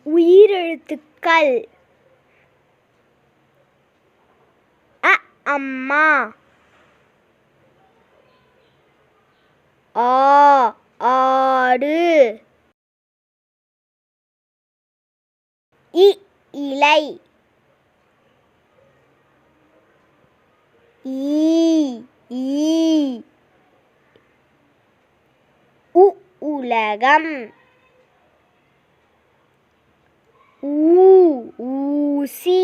உயிரெழுத்துக்கள் அ அம்மா, ஆ ஆடு, இ இலை, ஈ ஈ, உ உலகம், ஊ ஊசி,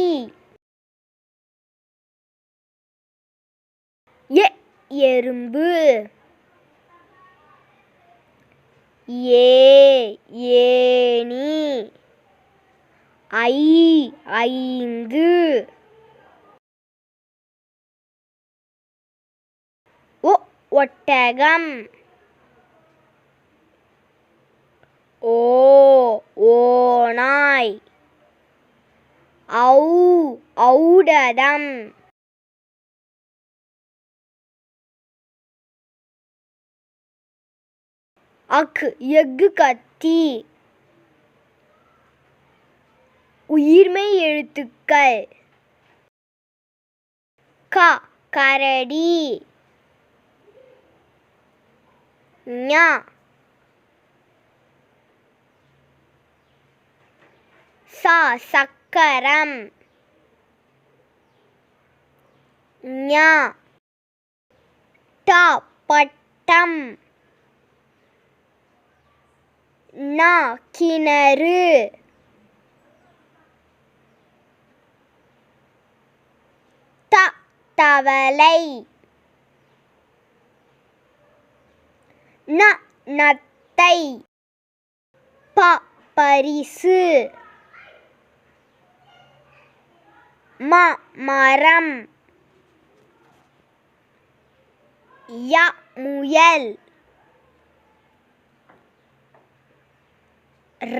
எ எறும்பு, ஏ ஏணி, ஐ ஐந்து, ஒ ஒட்டகம், ஓ ஓநாய், ஔ ஔடதம், அக் எஃகு கத்தி. உயிர்மெய் எழுத்துக்கள் க கரடி, ஞ ச சக்கரம், ஞ ட பட்டம், ந கிணறு, த தவளை, ந நத்தை, ப பரிசு, ம மரம், ய முயல்,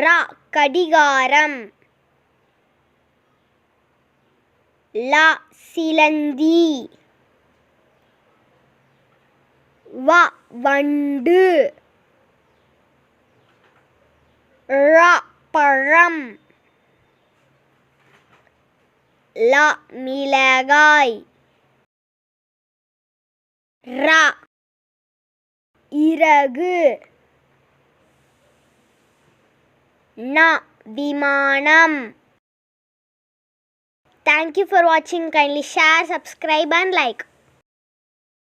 ர கடிகாரம், ல சிலந்தி, வ வண்டு, ழ பழம், ல மிளகாய், ர இறகு, ந விமானம். Thank you for watching. Kindly share, subscribe and like.